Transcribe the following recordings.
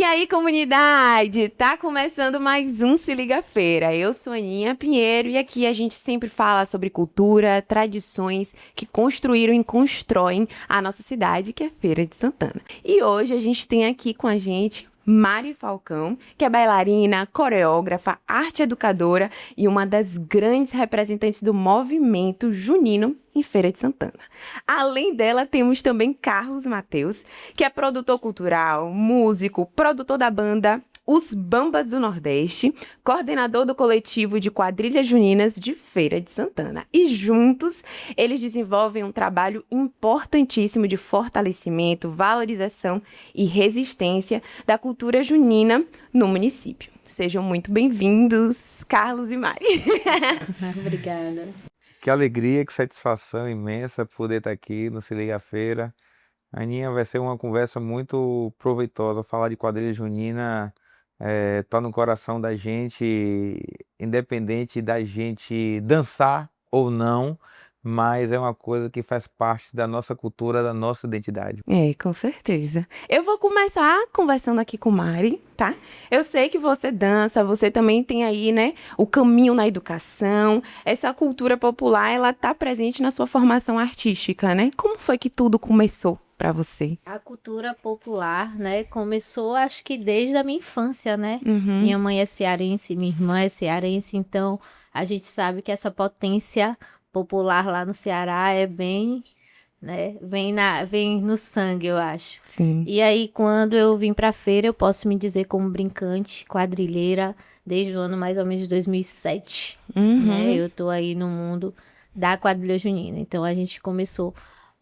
aí, comunidade? Tá começando mais um Se Liga Feira. Eu sou Aninha Pinheiro e aqui a gente sempre fala sobre cultura, tradições que construíram e constroem a nossa cidade, que é Feira de Santana. E hoje a gente tem aqui com a gente Mari Falcão, que é bailarina, coreógrafa, arte educadora e uma das grandes representantes do movimento junino em Feira de Santana. Além dela, temos também Carlos Mateus, que é produtor cultural, músico, produtor da banda Os Bambas do Nordeste, coordenador do coletivo de quadrilhas juninas de Feira de Santana. E juntos, eles desenvolvem um trabalho importantíssimo de fortalecimento, valorização e resistência da cultura junina no município. Sejam muito bem-vindos, Carlos e Mari. Obrigada. Que alegria, que satisfação imensa poder estar aqui no Se Liga Feira. Aninha, vai ser uma conversa muito proveitosa. Falar de quadrilha junina tá no coração da gente, independente da gente dançar ou não, mas é uma coisa que faz parte da nossa cultura, da nossa identidade. Com certeza. Eu vou começar conversando aqui com Mari, tá? Eu sei que você dança, você também tem aí, né, o caminho na educação. Essa cultura popular, ela tá presente na sua formação artística, né? Como foi que tudo começou para você? A cultura popular, né, começou acho que desde a minha infância, né? Minha mãe é cearense, minha irmã é cearense, então a gente sabe que essa potência popular lá no Ceará é bem, né, vem no sangue, eu acho. Sim. E aí, quando eu vim pra feira, eu posso me dizer como brincante, quadrilheira, desde o ano mais ou menos de 2007, né? Eu tô aí no mundo da quadrilha junina. Então, a gente começou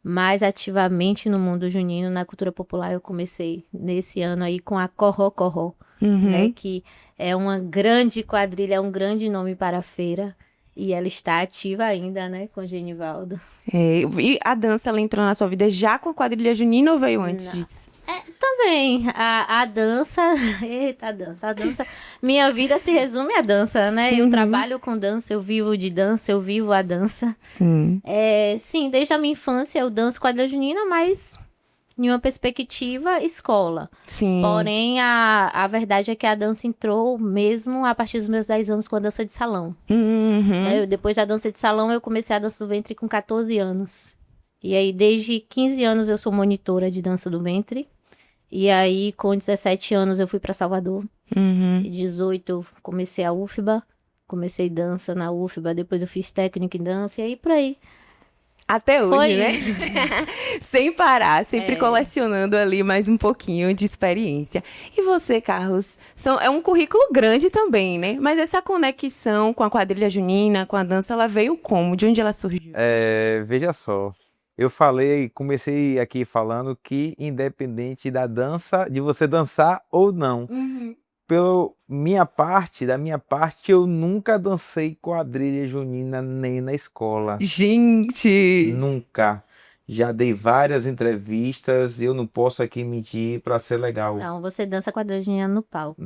mais ativamente no mundo junino, na cultura popular. Eu comecei nesse ano aí com a Corró Corró, né? Que é uma grande quadrilha, é um grande nome para a feira. E ela está ativa ainda, né, com o Genivaldo. E a dança, ela entrou na sua vida já com a quadrilha junina ou veio antes disso? Também, a dança, eita, a dança, minha vida se resume à dança, né? Eu trabalho com dança, eu vivo de dança, eu vivo a dança. Sim. Sim, desde a minha infância eu danço quadrilha junina, mas em uma perspectiva escola. Sim. Porém, a verdade é que a dança entrou mesmo a partir dos meus 10 anos com a dança de salão. Depois da dança de salão, eu comecei a dança do ventre com 14 anos. E aí, desde 15 anos, eu sou monitora de dança do ventre. E aí, com 17 anos, eu fui para Salvador. E 18, eu comecei a UFBA. Comecei dança na UFBA. Depois eu fiz técnica em dança. E aí, por aí. Até hoje, Foi. né? Sem parar, sempre colecionando ali mais um pouquinho de experiência. E você, Carlos? É um currículo grande também, né? Mas essa conexão com a quadrilha junina, com a dança, ela veio como? De onde ela surgiu? Veja só, comecei aqui falando que independente da dança, de você dançar ou não, da minha parte, eu nunca dancei quadrilha junina nem na escola. Gente! Nunca. Já dei várias entrevistas, eu não posso aqui mentir para ser legal. Não, você dança quadrilha junina no palco.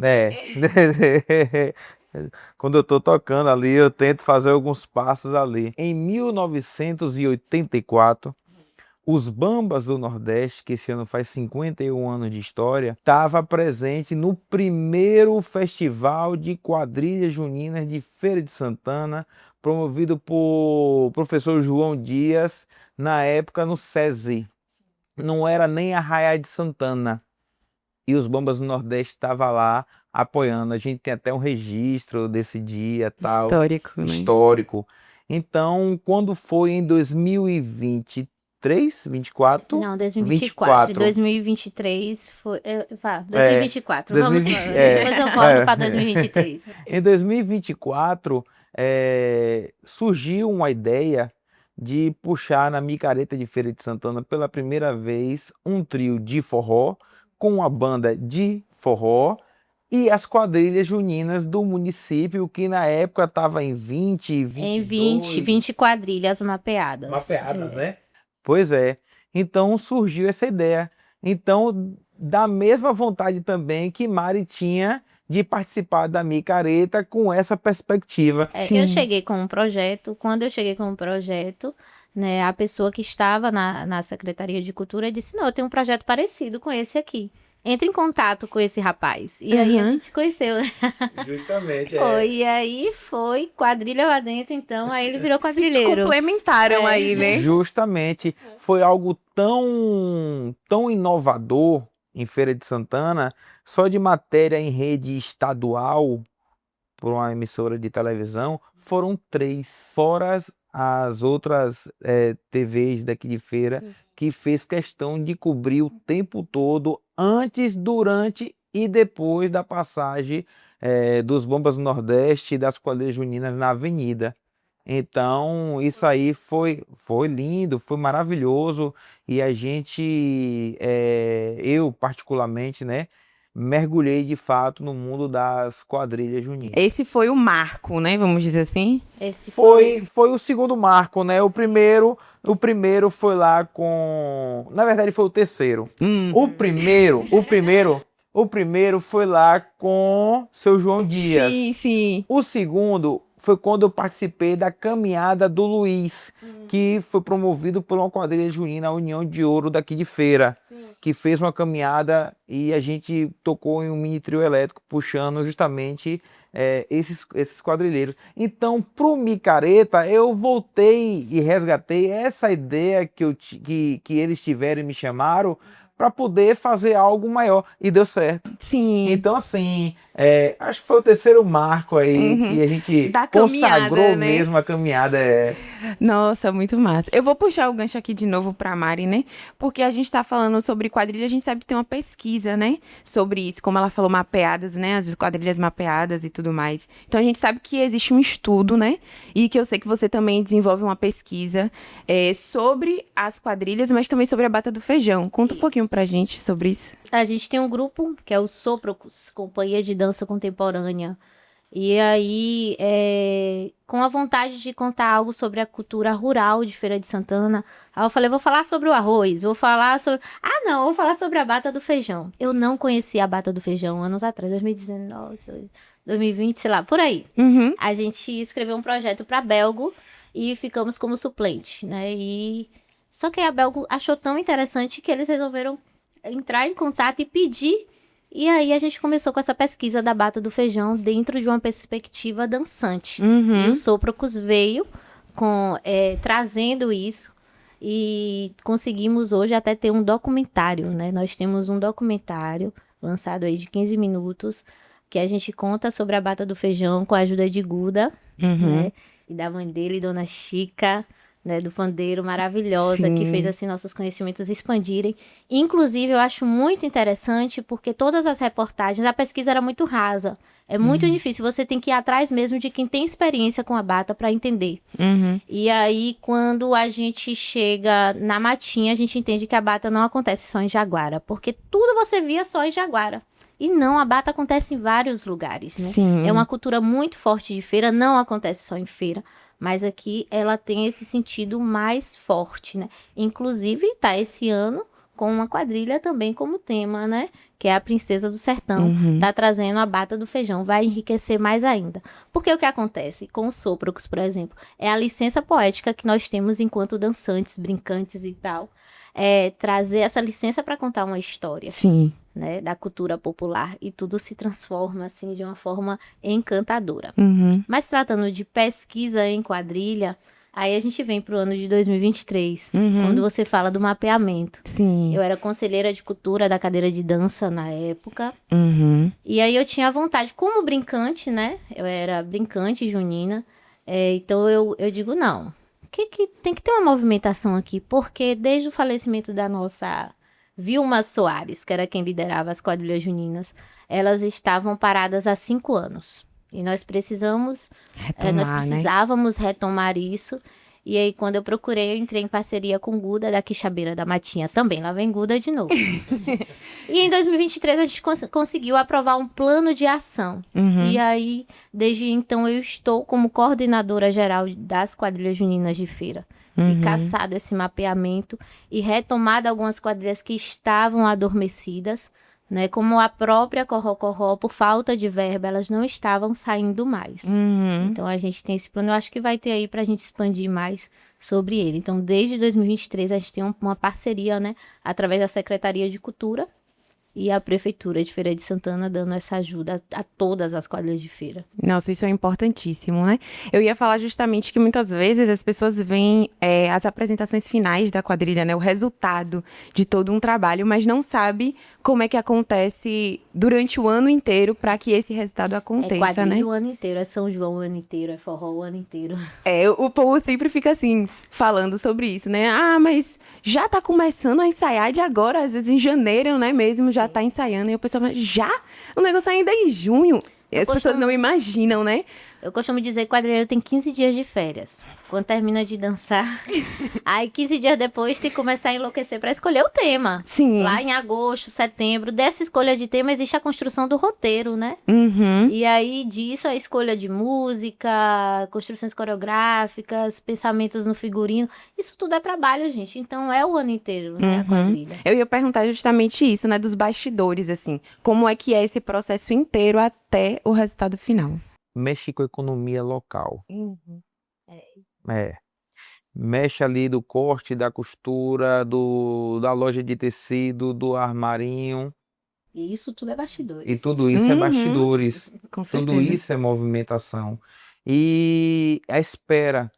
Quando eu tô tocando ali, eu tento fazer alguns passos ali. Em 1984, os Bambas do Nordeste, que esse ano faz 51 anos de história, estava presente no primeiro festival de quadrilhas juninas de Feira de Santana, promovido por professor João Dias, na época no SESI. Não era nem Arraiá de Santana. E os Bambas do Nordeste estavam lá apoiando. A gente tem até um registro desse dia, tal. Histórico, né? Histórico. Então, quando foi em 2023, 24? Não, 2024. 2023 foi... 2024. Vamos... Depois eu volto para 2023. Em 2024, surgiu uma ideia de puxar na micareta de Feira de Santana pela primeira vez um trio de forró com uma banda de forró e as quadrilhas juninas do município, que na época estava em 20, 22... Em 20 quadrilhas mapeadas. Mapeadas, né? Pois é. Então surgiu essa ideia. Então, da mesma vontade também que Mari tinha de participar da micareta com essa perspectiva. Eu cheguei com um projeto. Quando eu cheguei com um projeto, né, a pessoa que estava na Secretaria de Cultura disse, não, eu tenho um projeto parecido com esse aqui. entra em contato com esse rapaz. E aí a gente se conheceu. Justamente, E aí foi quadrilha lá dentro, então aí ele virou quadrilheiro. Se complementaram aí, né? Justamente, foi algo tão inovador em Feira de Santana, só de matéria em rede estadual, por uma emissora de televisão, foram 3, fora as outras TVs daqui de Feira, que fez questão de cobrir o tempo todo, antes, durante e depois da passagem dos Bombas do Nordeste e das quadrilhas juninas na avenida. Então, isso aí foi lindo, foi maravilhoso, e a gente, eu particularmente, né, mergulhei de fato no mundo das quadrilhas juninas. Esse foi o marco, né? Vamos dizer assim. Esse Foi o segundo marco, né? O primeiro foi lá com, na verdade foi o terceiro. O primeiro foi lá com seu João Dias. Sim, sim. O segundo foi quando eu participei da caminhada do Luiz, que foi promovido por uma quadrilha junina, a União de Ouro daqui de Feira, que fez uma caminhada e a gente tocou em um mini trio elétrico, puxando justamente esses quadrilheiros. Então, pro Micareta, eu voltei e resgatei essa ideia que eles tiveram e me chamaram para poder fazer algo maior, e deu certo. Sim. Então, assim, acho que foi o terceiro marco aí que a gente Da caminhada, consagrou né? mesmo a caminhada. Nossa, muito massa. Eu vou puxar o gancho aqui de novo pra Mari, né? Porque a gente tá falando sobre quadrilha, a gente sabe que tem uma pesquisa, né? Sobre isso, como ela falou, mapeadas, né? As quadrilhas mapeadas e tudo mais. Então a gente sabe que existe um estudo, né? E que eu sei que você também desenvolve uma pesquisa sobre as quadrilhas, mas também sobre a Bata do Feijão. Conta um pouquinho pra gente sobre isso. A gente tem um grupo que é o Sôprocos, Companhia de Dança Contemporânea. E aí, com a vontade de contar algo sobre a cultura rural de Feira de Santana, aí eu falei, vou falar sobre o arroz, vou falar sobre... vou falar sobre a Bata do Feijão. Eu não conhecia a Bata do Feijão anos atrás, 2019, 2020, sei lá, por aí. A gente escreveu um projeto para Belgo e ficamos como suplente, né? Só que a Belgo achou tão interessante que eles resolveram entrar em contato e pedir. E aí a gente começou com essa pesquisa da Bata do Feijão dentro de uma perspectiva dançante. E o Sôprocos veio trazendo isso, e conseguimos hoje até ter um documentário, né? Nós temos um documentário lançado aí de 15 minutos, que a gente conta sobre a Bata do Feijão com a ajuda de Guda, né? E da mãe dele, Dona Chica, né, do pandeiro, maravilhosa, que fez assim nossos conhecimentos expandirem. Inclusive, eu acho muito interessante porque todas as reportagens, a pesquisa era muito rasa. É muito difícil, você tem que ir atrás mesmo de quem tem experiência com a Bata para entender. E aí, quando a gente chega na Matinha, a gente entende que a Bata não acontece só em Jaguara, porque tudo você via só em Jaguara. E não, a Bata acontece em vários lugares, né? Sim. É uma cultura muito forte de feira, não acontece só em feira. Mas aqui ela tem esse sentido mais forte, né? Inclusive, tá esse ano com uma quadrilha também como tema, né? Que é a Princesa do Sertão. Tá trazendo a Bata do Feijão. Vai enriquecer mais ainda. Porque o que acontece com os Sôprocos, por exemplo, é a licença poética que nós temos enquanto dançantes, brincantes e tal. Trazer essa licença para contar uma história. Sim. Né, da cultura popular, e tudo se transforma assim de uma forma encantadora. Mas tratando de pesquisa em quadrilha, aí a gente vem para o ano de 2023, quando você fala do mapeamento. Sim. Eu era conselheira de cultura da cadeira de dança na época, e aí eu tinha vontade, como brincante, né? Eu era brincante junina, então eu digo, não, que tem que ter uma movimentação aqui, porque desde o falecimento da nossa Vilma Soares, que era quem liderava as quadrilhas juninas, elas estavam paradas há 5 anos. E nós precisávamos retomar isso. E aí, quando eu procurei, eu entrei em parceria com Guda, da Quixabeira da Matinha. Também, lá vem Guda de novo. E em 2023, a gente conseguiu aprovar um plano de ação. E aí, desde então, eu estou como coordenadora geral das quadrilhas juninas de feira. E caçado esse mapeamento e retomado algumas quadrilhas que estavam adormecidas, né? Como a própria Corró-Corró, por falta de verba, elas não estavam saindo mais. Então, a gente tem esse plano. Eu acho que vai ter aí para a gente expandir mais sobre ele. Então, desde 2023, a gente tem uma parceria, né? Através da Secretaria de Cultura, e a Prefeitura de Feira de Santana dando essa ajuda a todas as quadrilhas de feira. Nossa, isso é importantíssimo, né? Eu ia falar justamente que muitas vezes as pessoas veem as apresentações finais da quadrilha, né? O resultado de todo um trabalho, mas não sabe como é que acontece durante o ano inteiro para que esse resultado aconteça, quadrilha né? o ano inteiro, é São João o ano inteiro, é forró o ano inteiro. O povo sempre fica assim, falando sobre isso, né? Ah, mas já tá começando a ensaiar de agora, às vezes em janeiro, né, mesmo, já tá ensaiando. E o pessoal, mas já? O negócio ainda é em junho. E as pessoas não imaginam, né? Eu costumo dizer que quadrilheiro tem 15 dias de férias. Quando termina de dançar, aí 15 dias depois tem que começar a enlouquecer para escolher o tema. Sim. Lá em agosto, setembro, dessa escolha de tema existe a construção do roteiro, né? Uhum. E aí disso a escolha de música, construções coreográficas, pensamentos no figurino. Isso tudo é trabalho, gente. Então é o ano inteiro, né, a quadrilha. Eu ia perguntar justamente isso, né, dos bastidores, assim. Como é que é esse processo inteiro até o resultado final? Mexe com a economia local. Mexe ali do corte, da costura, da loja de tecido, do armarinho. E isso tudo é E bastidores. tudo isso é bastidores. Com Tudo certeza. isso é movimentação. E a espera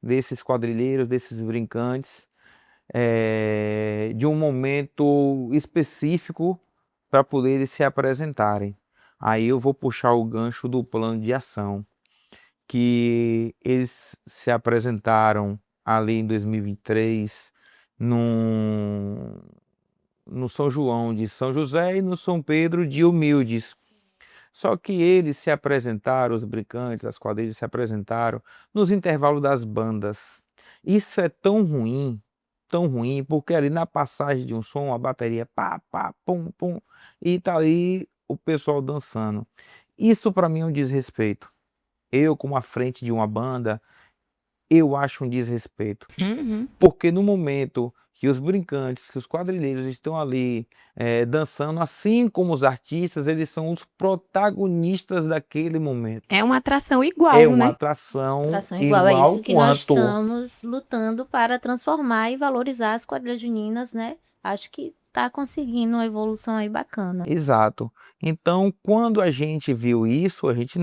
desses quadrilheiros, desses brincantes, de um momento específico para poderem se apresentarem. Aí eu vou puxar o gancho do plano de ação, que eles se apresentaram ali em 2023 no São João de São José e no São Pedro de Humildes. Só que eles se apresentaram, os brincantes, as quadrilhas se apresentaram nos intervalos das bandas. Isso é tão ruim, porque ali na passagem de um som, a bateria pá, pá, pum, pum, e tá ali o pessoal dançando. Isso para mim é um desrespeito. Eu, como à frente de uma banda, eu acho um desrespeito. Porque no momento que os brincantes, que os quadrilheiros estão ali dançando, assim como os artistas, eles são os protagonistas daquele momento. É uma atração igual, É uma né? atração Atração igual, é igual isso que nós quanto. estamos lutando para transformar e valorizar as quadrilhas juninas, né? Acho que tá conseguindo uma evolução aí bacana. Exato. Então, quando a gente viu isso, a gente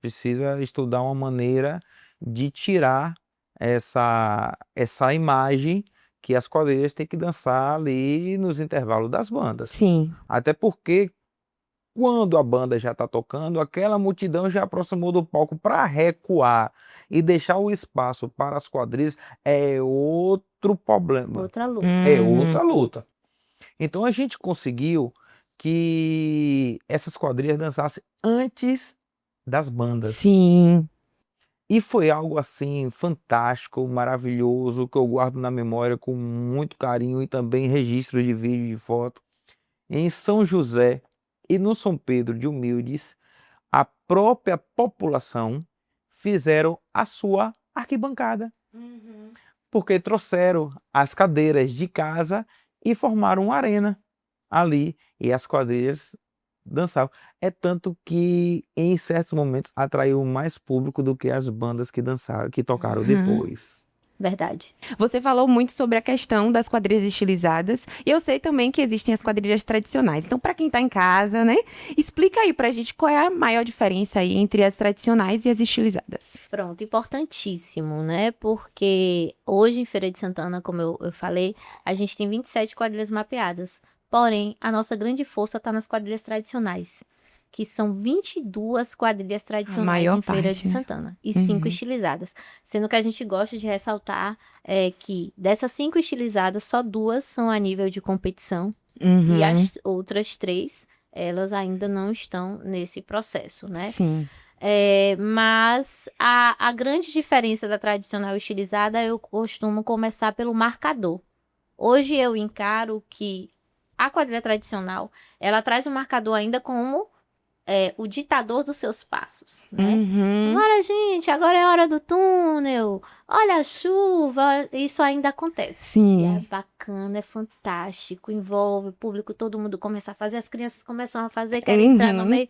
precisa estudar uma maneira de tirar essa imagem que as quadrilhas têm que dançar ali nos intervalos das bandas. Sim. Até porque quando a banda já está tocando, aquela multidão já aproximou do palco para recuar e deixar o espaço para as quadrilhas é outro problema, Outra luta. é outra luta. Então a gente conseguiu que essas quadrilhas dançassem antes das bandas. Sim. E foi algo assim fantástico, maravilhoso, que eu guardo na memória com muito carinho e também registro de vídeo e de foto. Em São José e no São Pedro de Humildes, a própria população fizeram a sua arquibancada, porque trouxeram as cadeiras de casa e formaram uma arena ali, e as quadrilhas dançavam. É tanto que em certos momentos atraiu mais público do que as bandas que dançaram, que tocaram depois. Verdade. Você falou muito sobre a questão das quadrilhas estilizadas e eu sei também que existem as quadrilhas tradicionais. Então, para quem tá em casa, né, explica aí pra gente qual é a maior diferença aí entre as tradicionais e as estilizadas. Pronto, importantíssimo, né? Porque hoje em Feira de Santana, como eu falei, a gente tem 27 quadrilhas mapeadas. Porém, a nossa grande força está nas quadrilhas tradicionais, que são 22 quadrilhas tradicionais maior em Feira parte, de né? Santana e 5 estilizadas. Sendo que a gente gosta de ressaltar que dessas 5 estilizadas, só 2 são a nível de competição e as outras 3, elas ainda não estão nesse processo, né? Sim. Mas a grande diferença da tradicional estilizada, eu costumo começar pelo marcador. Hoje eu encaro que a quadrilha tradicional, ela traz o marcador ainda como o ditador dos seus passos, né? Agora, gente, agora é hora do túnel, olha a chuva, isso ainda acontece. Sim. E é bacana, é fantástico, envolve o público, todo mundo começa a fazer, as crianças começam a fazer, querem entrar no meio,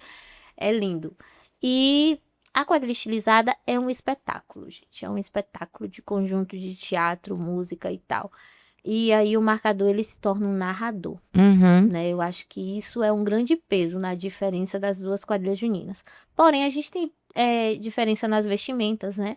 é lindo. E a quadrilha estilizada é um espetáculo, gente, é um espetáculo de conjunto de teatro, música e tal. E aí o marcador ele se torna um narrador, Uhum. né? Eu acho que isso é um grande peso na diferença das duas quadrilhas juninas. Porém, a gente tem diferença nas vestimentas, né?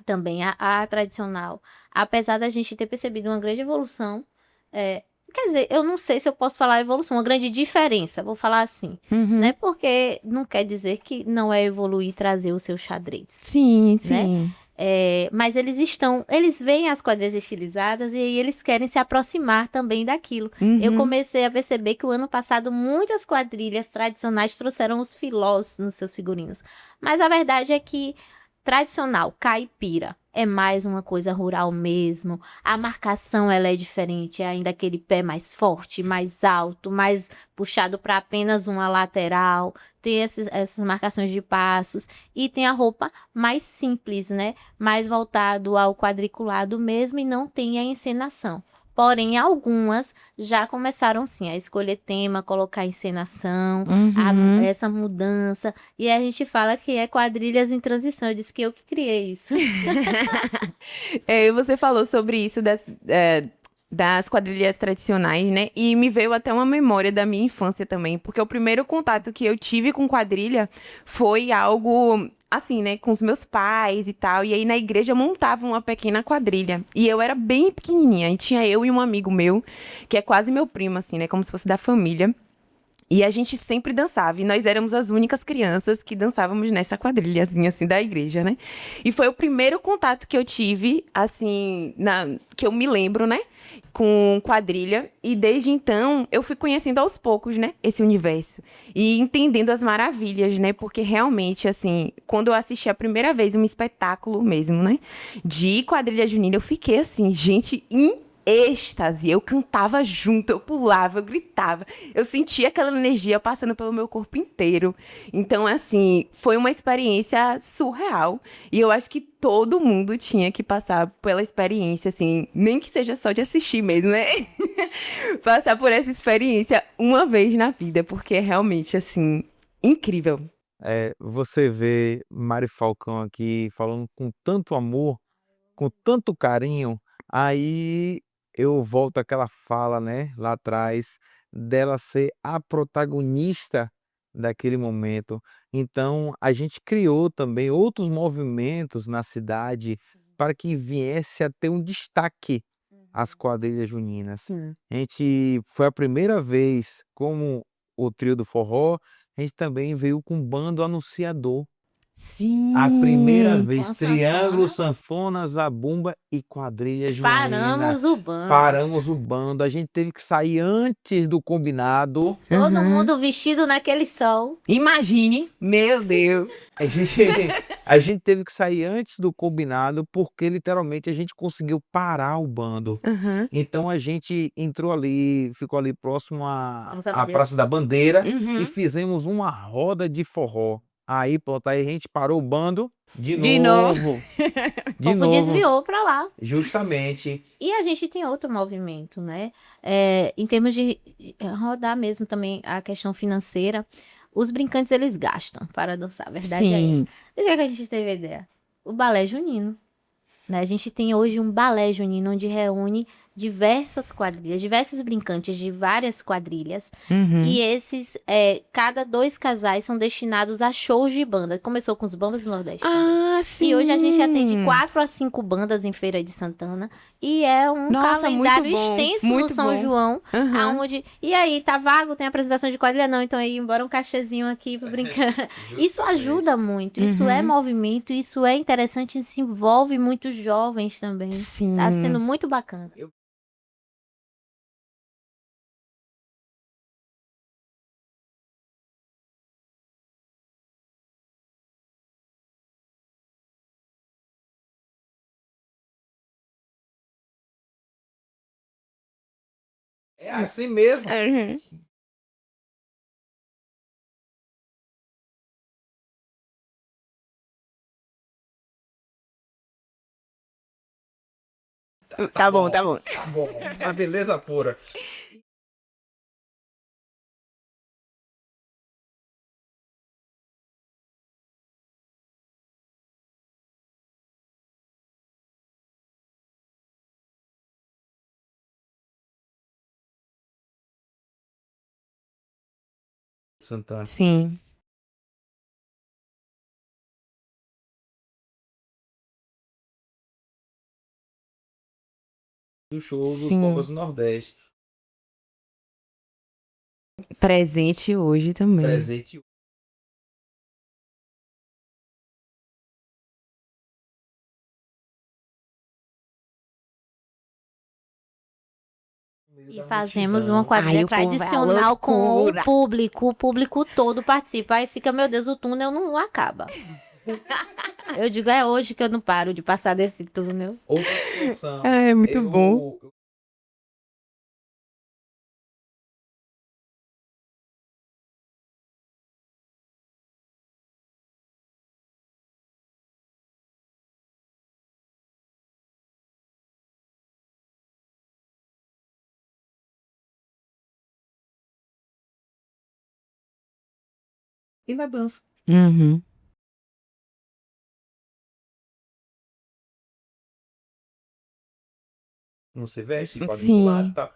Também a tradicional, apesar da gente ter percebido uma grande evolução, quer dizer, eu não sei se eu posso falar evolução, uma grande diferença, vou falar assim, Uhum. né? Porque não quer dizer que não é evoluir trazer o seu xadrez, Sim, né? sim. Mas eles veem as quadrilhas estilizadas e aí eles querem se aproximar também daquilo. Eu Uhum. comecei a perceber que o ano passado muitas quadrilhas tradicionais trouxeram os filós nos seus figurinos. Mas a verdade é que tradicional, caipira, é mais uma coisa rural mesmo. A marcação ela é diferente, é ainda aquele pé mais forte, mais alto, mais puxado para apenas uma lateral. Tem essas marcações de passos e tem a roupa mais simples, né? Mais voltado ao quadriculado mesmo e não tem a encenação. Porém, algumas já começaram sim a escolher tema, colocar encenação, Uhum. essa mudança. E a gente fala que é quadrilhas em transição. Eu disse que eu que criei isso. Você falou sobre isso das quadrilhas tradicionais, né? E me veio até uma memória da minha infância também, porque o primeiro contato que eu tive com quadrilha foi algo assim, né, com os meus pais e tal. E aí na igreja montava uma pequena quadrilha. E eu era bem pequenininha, e tinha eu e um amigo meu, que é quase meu primo, assim, né, como se fosse da família. E a gente sempre dançava, e nós éramos as únicas crianças que dançávamos nessa quadrilhazinha, assim, da igreja, né? E foi o primeiro contato que eu tive, assim, que eu me lembro, né? Com quadrilha. E desde então, eu fui conhecendo aos poucos, né? Esse universo. E entendendo as maravilhas, né? Porque realmente, assim, quando eu assisti a primeira vez um espetáculo mesmo, né? De quadrilha junina, eu fiquei assim, gente, êxtase, eu cantava junto, eu pulava, eu gritava, eu sentia aquela energia passando pelo meu corpo inteiro. Então, assim, foi uma experiência surreal. E eu acho que todo mundo tinha que passar pela experiência, assim, nem que seja só de assistir mesmo, né? Passar por essa experiência uma vez na vida, porque é realmente, assim, incrível. Você vê Mari Falcão aqui falando com tanto amor, com tanto carinho, aí eu volto àquela fala, né, lá atrás, dela ser a protagonista daquele momento. Então, a gente criou também outros movimentos na cidade para que viesse a ter um destaque as quadrilhas juninas. Sim. A gente foi a primeira vez, como o trio do forró, a gente também veio com bando anunciador. A primeira Sim. vez, Com triângulo, sanfona, sanfona, zabumba e quadrilha junina. paramos o bando. Paramos o bando, a gente teve que sair antes do combinado. Todo mundo vestido naquele sol. Imagine, meu Deus. A gente a gente teve que sair antes do combinado, porque literalmente a gente conseguiu parar o bando. Aham. Então a gente entrou ali, ficou ali próximo à Vamos à à bandeira. Praça da Bandeira e Uhum. fizemos uma roda de forró. Aí pronto, aí a gente parou o bando de De novo. novo, O de povo novo, desviou pra lá. justamente. E a gente tem outro movimento, né? Em termos de rodar mesmo também a questão financeira, os brincantes eles gastam para dançar, a verdade é essa. Sim. E o que é que a gente teve a ideia? O balé junino, né? A gente tem hoje um balé junino onde reúne diversas quadrilhas, diversos brincantes de várias quadrilhas. Uhum. E esses, cada dois casais são destinados a shows de banda. Começou com os Bambas do Nordeste também. Ah, E hoje a gente atende sim. 4 a 5 bandas em Feira de Santana. E é um Nossa, muito calendário bom. extenso no Muito São bom. João, Aham. aonde... E aí, tá vago? Tem apresentação de quadrilha? Não, então aí, embora um cachezinho aqui pra brincar. Isso ajuda muito, isso é Uhum. movimento, isso é interessante, isso envolve muitos jovens também. Tá sendo Sim. muito bacana. É assim mesmo. Uhum. Tá bom, tá bom. Tá bom, a beleza pura. Santana. Sim. Do show dos Sim. Bombas do Nordeste. Presente hoje também. Presente. E fazemos uma Ai, quadrilha o povo é a tradicional com loucura. o público todo participa. Aí fica, meu Deus, o túnel não acaba. Eu digo, é hoje que eu não paro de passar desse túnel. Outra situação. É muito bom. E na dança. Uhum. Não se veste, Sim. quadriculado e tal.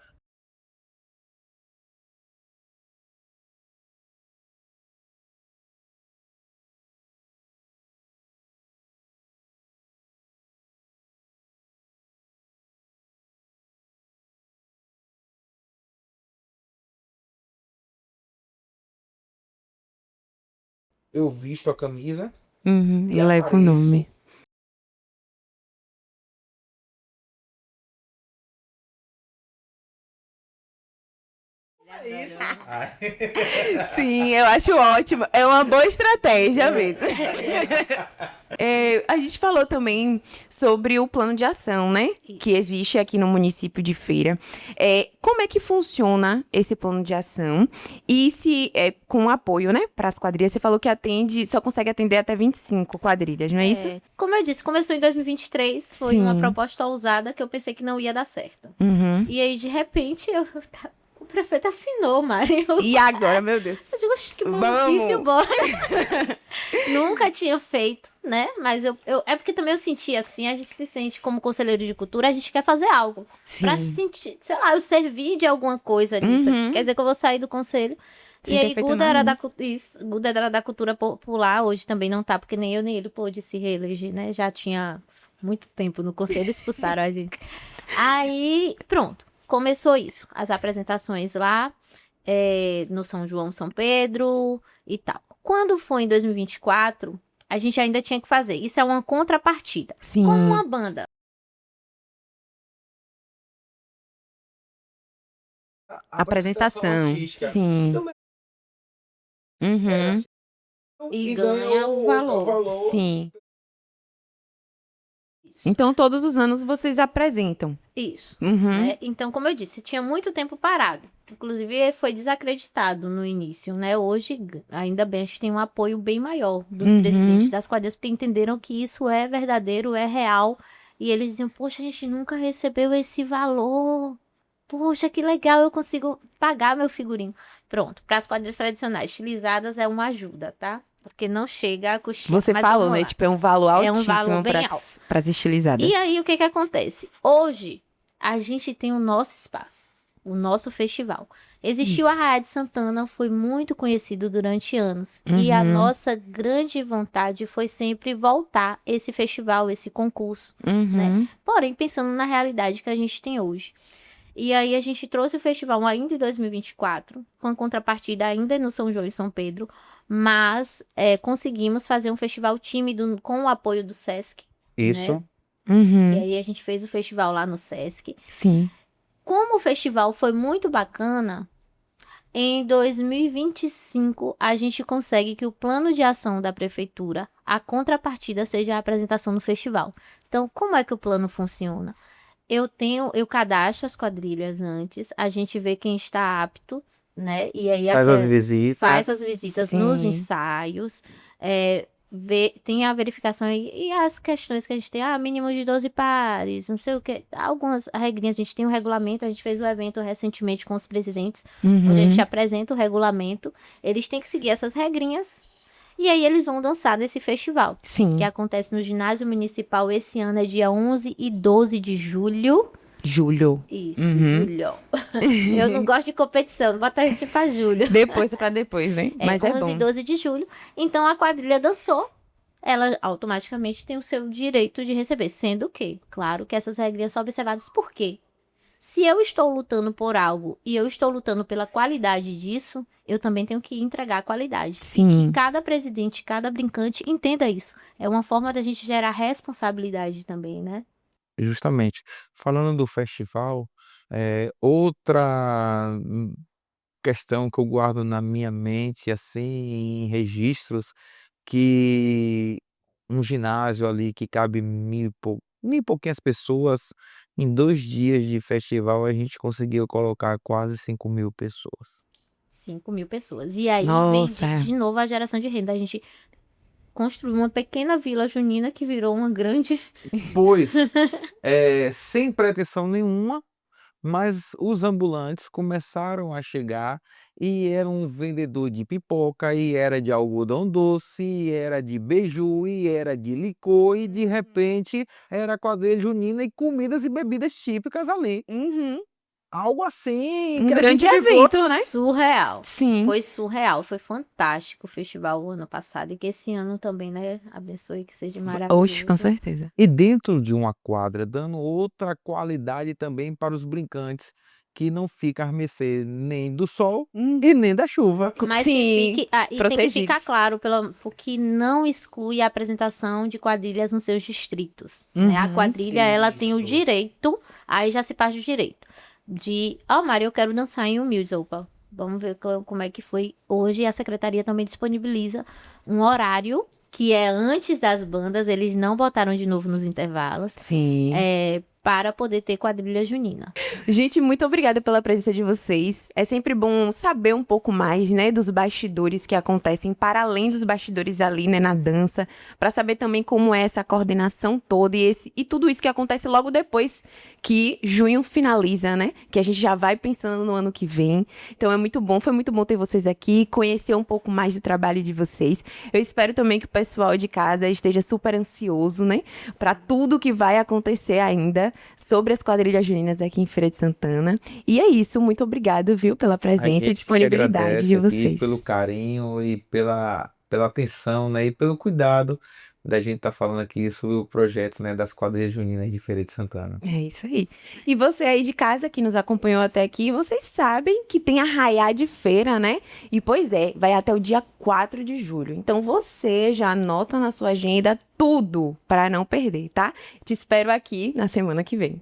Eu visto a camisa Uhum. e Eu levo o apareço. nome. É isso. Sim, eu acho ótimo. É uma boa estratégia mesmo. A gente falou também sobre o plano de ação, né? Que existe aqui no município de Feira. Como é que funciona esse plano de ação? E se com apoio, né? Para as quadrilhas, você falou que só consegue atender até 25 quadrilhas, não é isso? Como eu disse, começou em 2023, foi Sim. uma proposta ousada que eu pensei que não ia dar certo. Uhum. E aí, de repente, o prefeito assinou, Mário. E agora, meu Deus? Eu digo, "Oxe, que Vamos!" maluquice, bora. Nunca tinha feito, né? Mas é porque também eu senti assim, a gente se sente como conselheiro de cultura, a gente quer fazer algo. Sim. Pra se sentir, sei lá, eu servir de alguma coisa nisso. Uhum. Quer dizer que eu vou sair do conselho. Sem E ter aí, feito Guda nada, era né? Guda era da cultura popular, hoje também não tá, porque nem eu nem ele pôde se reeleger, né? Já tinha muito tempo no conselho, expulsaram a gente. Aí, pronto, começou isso. As apresentações lá, no São João, São Pedro e tal. Quando foi em 2024, a gente ainda tinha que fazer. Isso é uma contrapartida. Sim. Como uma banda. Apresentação. artística. Sim. Então, Uhum. E ganha o valor. Sim. Isso. Então, todos os anos vocês apresentam. Isso. Uhum. Né? Então, como eu disse, tinha muito tempo parado. Inclusive, foi desacreditado no início, né? Hoje, ainda bem, a gente tem um apoio bem maior dos Uhum. presidentes das quadrilhas, porque entenderam que isso é verdadeiro, é real. E eles diziam, poxa, a gente nunca recebeu esse valor. Poxa, que legal, eu consigo pagar meu figurino. Pronto, para as quadrilhas tradicionais estilizadas é uma ajuda, tá? Porque não chega a custear. Você mas falou, vamos né? lá. Tipo, é um valor É um altíssimo valor bem para as estilizadas. E aí, o que acontece? Hoje, a gente tem o nosso espaço, o nosso festival. Existiu a Arraiá de Santana, foi muito conhecido durante anos. E a nossa grande vontade foi sempre voltar esse festival, esse concurso, né? Porém, pensando na realidade que a gente tem hoje. E aí, a gente trouxe o festival ainda em 2024, com a contrapartida ainda no São João e São Pedro, mas conseguimos fazer um festival tímido com o apoio do Sesc. Isso. Né? Uhum. E aí a gente fez o festival lá no Sesc. Sim. Como o festival foi muito bacana, em 2025 a gente consegue que o plano de ação da prefeitura, a contrapartida seja a apresentação no festival. Então, como é que o plano funciona? Eu cadastro as quadrilhas antes, a gente vê quem está apto, né? E aí Faz as visitas. faz as visitas Sim. nos ensaios, tem a verificação e as questões que a gente tem, mínimo de 12 pares, não sei o que, algumas regrinhas, a gente tem um regulamento, a gente fez um evento recentemente com os presidentes, onde a gente apresenta o regulamento, eles têm que seguir essas regrinhas, e aí eles vão dançar nesse festival, Sim. que acontece no ginásio municipal esse ano, é dia 11 e 12 de julho, Julho. Isso, julho. Eu não gosto de competição, não bota a gente pra julho. Depois é pra depois, né? Mas é 11 bom. e 12 de julho. Então, a quadrilha dançou. Ela automaticamente tem o seu direito de receber. Sendo que, claro, que essas regrinhas são observadas por quê? Se eu estou lutando por algo e eu estou lutando pela qualidade disso, eu também tenho que entregar a qualidade. Sim. Que cada presidente, cada brincante entenda isso. É uma forma da gente gerar responsabilidade também, né? Justamente. Falando do festival, outra questão que eu guardo na minha mente, assim, em registros, que um ginásio ali que cabe mil e pouquinhas pessoas, em 2 dias de festival a gente conseguiu colocar quase 5.000 pessoas. 5.000 pessoas. E aí vem Nossa, de novo a geração de renda. A gente construiu uma pequena vila junina que virou uma grande. Pois, sem pretensão nenhuma, mas os ambulantes começaram a chegar e era um vendedor de pipoca, e era de algodão doce, e era de beiju, e era de licor, e de repente era quadrilha junina e comidas e bebidas típicas ali. Algo assim um que a grande gente ficou. evento, né? Surreal. Sim. Foi surreal. Foi fantástico o festival o ano passado. E que esse ano também, né? Abençoe que seja maravilhoso. Oxe, com certeza. E dentro de uma quadra, dando outra qualidade também para os brincantes, que não fica à mercê nem do sol e nem da chuva. Mas Sim, que fique, e tem que protegidos. ficar claro, porque não exclui a apresentação de quadrilhas nos seus distritos. Né? A quadrilha, ela tem o Isso. direito, aí já se parte do direito, de, Mari, eu quero dançar em humildes. Opa, vamos ver como é que foi. Hoje a secretaria também disponibiliza um horário que é antes das bandas, eles não botaram de novo nos intervalos, Sim. para poder ter quadrilha junina. Gente, muito obrigada pela presença de vocês. É sempre bom saber um pouco mais, né, dos bastidores que acontecem para além dos bastidores ali, né, na dança, para saber também como é essa coordenação toda e tudo isso que acontece logo depois que junho finaliza, né? Que a gente já vai pensando no ano que vem. Então é muito bom, foi muito bom ter vocês aqui, conhecer um pouco mais do trabalho de vocês. Eu espero também que o pessoal de casa esteja super ansioso, né, para tudo que vai acontecer ainda sobre as quadrilhas juninas aqui em Feira de Santana. E é isso, muito obrigado, viu, pela A presença e gente que disponibilidade de agradece aqui vocês. pelo carinho e pela atenção, né, e pelo cuidado da gente estar falando aqui sobre o projeto, né, das quadrilhas juninas de Feira de Santana. É isso aí. E você aí de casa que nos acompanhou até aqui, vocês sabem que tem Arraiá de Feira, né? E pois é, vai até o dia 4 de julho. Então você já anota na sua agenda tudo para não perder, tá? Te espero aqui na semana que vem.